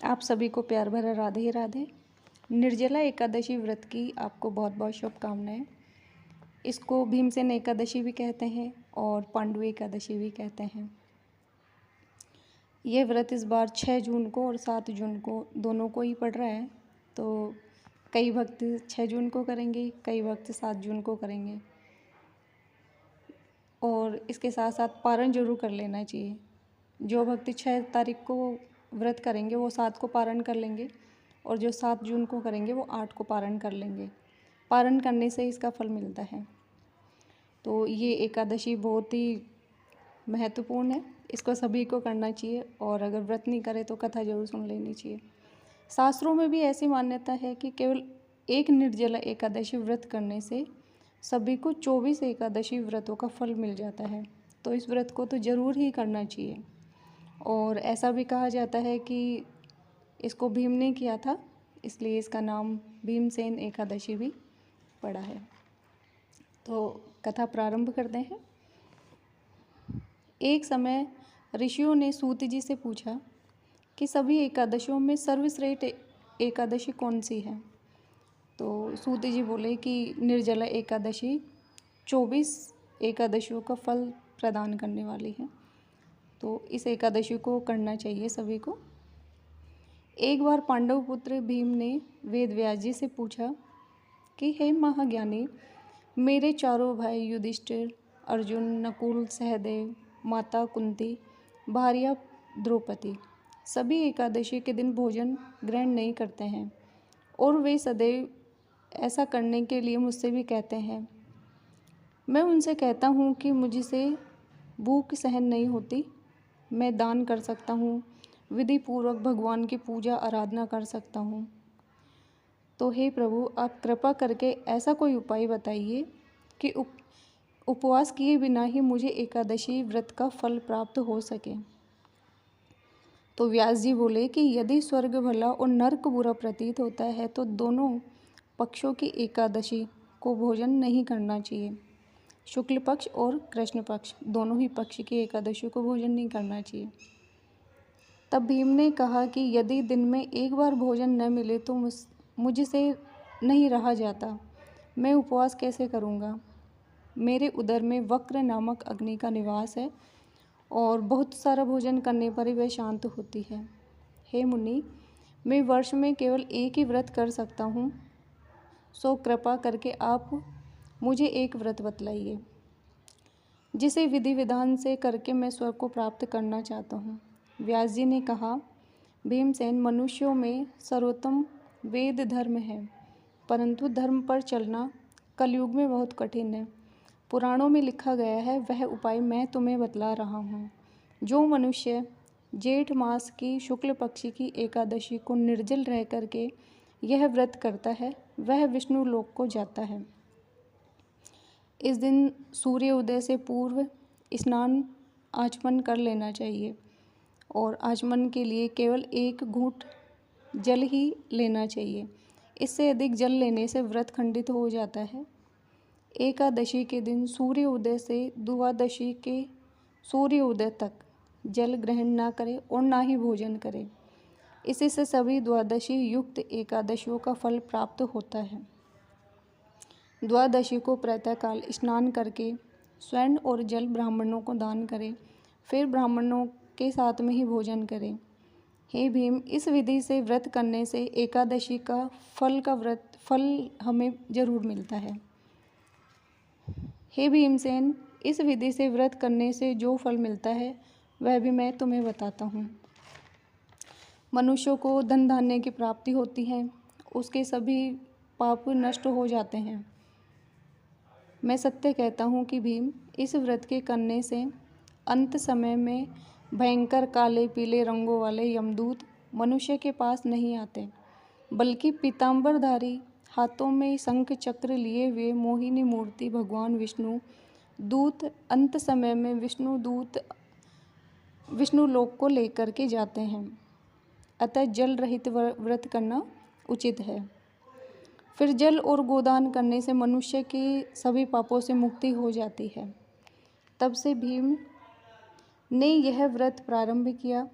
आप सभी को प्यार भरा राधे राधे। निर्जला एकादशी व्रत की आपको बहुत बहुत शुभकामनाएं। इसको भीमसेन एकादशी भी कहते हैं और पांडु एकादशी भी कहते हैं। ये व्रत इस बार 6 जून को और 7 जून को दोनों को ही पड़ रहा है। तो कई भक्त 6 जून को करेंगे, कई भक्त 7 जून को करेंगे। और इसके साथ साथ पारण जरूर कर लेना चाहिए। जो भक्त 6 तारीख को व्रत करेंगे वो 7 को पारण कर लेंगे, और जो 7 जून को करेंगे वो 8 को पारण कर लेंगे। पारण करने से इसका फल मिलता है। तो ये एकादशी बहुत ही महत्वपूर्ण है, इसको सभी को करना चाहिए। और अगर व्रत नहीं करे तो कथा जरूर सुन लेनी चाहिए। शास्त्रों में भी ऐसी मान्यता है कि केवल एक निर्जला एकादशी व्रत करने से सभी को 24 एकादशी व्रतों का फल मिल जाता है। तो इस व्रत को तो ज़रूर ही करना चाहिए। और ऐसा भी कहा जाता है कि इसको भीम ने किया था, इसलिए इसका नाम भीमसेन एकादशी भी पड़ा है। तो कथा प्रारंभ करते हैं। एक समय ऋषियों ने सूत जी से पूछा कि सभी एकादशियों में सर्वश्रेष्ठ एकादशी कौन सी है। तो सूत जी बोले कि निर्जला एकादशी 24 एकादशियों का फल प्रदान करने वाली है, तो इस एकादशी को करना चाहिए सभी को। एक बार पांडव पुत्र भीम ने वेद व्यास जी से पूछा कि हे महाज्ञानी, मेरे चारों भाई युधिष्ठिर, अर्जुन, नकुल, सहदेव, माता कुंती, भार्या द्रौपदी सभी एकादशी के दिन भोजन ग्रहण नहीं करते हैं, और वे सदैव ऐसा करने के लिए मुझसे भी कहते हैं। मैं उनसे कहता हूँ कि मुझसे भूख सहन नहीं होती। मैं दान कर सकता हूँ, विधि पूर्वक भगवान की पूजा आराधना कर सकता हूँ। तो हे प्रभु, आप कृपा करके ऐसा कोई उपाय बताइए कि उपवास किए बिना ही मुझे एकादशी व्रत का फल प्राप्त हो सके। तो व्यास जी बोले कि यदि स्वर्ग भला और नरक बुरा प्रतीत होता है तो दोनों पक्षों की एकादशी को भोजन नहीं करना चाहिए। शुक्ल पक्ष और कृष्ण पक्ष दोनों ही पक्ष की एकादशी को भोजन नहीं करना चाहिए। तब भीम ने कहा कि यदि दिन में एक बार भोजन न मिले तो मुझसे नहीं रहा जाता। मैं उपवास कैसे करूँगा। मेरे उदर में वक्र नामक अग्नि का निवास है, और बहुत सारा भोजन करने पर ही वह शांत होती है। हे मुनि, मैं वर्ष में केवल एक ही व्रत कर सकता हूँ, सो कृपा करके आप मुझे एक व्रत बतलाइए जिसे विधि विधान से करके मैं स्वर्ग को प्राप्त करना चाहता हूँ। व्यास जी ने कहा, भीमसेन, मनुष्यों में सर्वोत्तम वेद धर्म है, परंतु धर्म पर चलना कलयुग में बहुत कठिन है। पुराणों में लिखा गया है वह उपाय मैं तुम्हें बतला रहा हूँ। जो मनुष्य जेठ मास की शुक्ल पक्षी की एकादशी को निर्जल रह करके यह व्रत करता है वह विष्णु लोक को जाता है। इस दिन सूर्य उदय से पूर्व स्नान आचमन कर लेना चाहिए, और आचमन के लिए केवल एक घूंट जल ही लेना चाहिए। इससे अधिक जल लेने से व्रत खंडित हो जाता है। एकादशी के दिन सूर्य उदय से द्वादशी के सूर्य उदय तक जल ग्रहण ना करें और ना ही भोजन करें। इसी से सभी द्वादशी युक्त एकादशियों का फल प्राप्त होता है। द्वादशी को प्रातःकाल स्नान करके स्वर्ण और जल ब्राह्मणों को दान करें, फिर ब्राह्मणों के साथ में ही भोजन करें। हे भीम, इस विधि से व्रत करने से एकादशी का फल हमें जरूर मिलता है। हे भीमसेन, इस विधि से व्रत करने से जो फल मिलता है वह भी मैं तुम्हें बताता हूँ। मनुष्यों को धन धान्य की प्राप्ति होती है, उसके सभी पाप नष्ट हो जाते हैं। मैं सत्य कहता हूँ कि भीम, इस व्रत के करने से अंत समय में भयंकर काले पीले रंगों वाले यमदूत मनुष्य के पास नहीं आते, बल्कि पीताम्बरधारी हाथों में शंख चक्र लिए हुए मोहिनी मूर्ति भगवान विष्णु दूत अंत समय में विष्णु लोक को लेकर के जाते हैं। अतः जल रहित व्रत करना उचित है। फिर जल और गोदान करने से मनुष्य की सभी पापों से मुक्ति हो जाती है। तब से भीम ने यह व्रत प्रारंभ किया।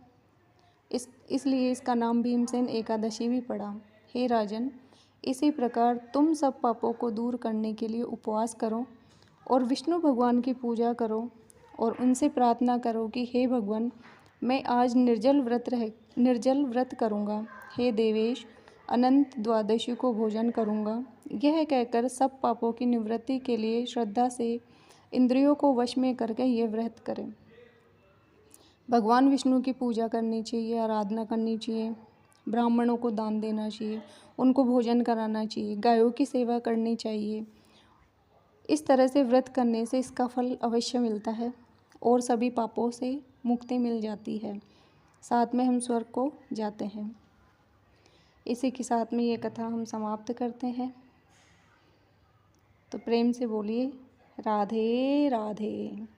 इसलिए इसका नाम भीमसेन एकादशी भी पड़ा। हे राजन, इसी प्रकार तुम सब पापों को दूर करने के लिए उपवास करो और विष्णु भगवान की पूजा करो और उनसे प्रार्थना करो कि हे भगवान, मैं आज निर्जल व्रत करूँगा। हे देवेश, अनंत द्वादशी को भोजन करूँगा। यह कहकर सब पापों की निवृत्ति के लिए श्रद्धा से इंद्रियों को वश में करके ये व्रत करें। भगवान विष्णु की पूजा करनी चाहिए, आराधना करनी चाहिए, ब्राह्मणों को दान देना चाहिए, उनको भोजन कराना चाहिए, गायों की सेवा करनी चाहिए। इस तरह से व्रत करने से इसका फल अवश्य मिलता है और सभी पापों से मुक्ति मिल जाती है। साथ में हम स्वर्ग को जाते हैं। इसी के साथ में ये कथा हम समाप्त करते हैं। तो प्रेम से बोलिए राधे राधे।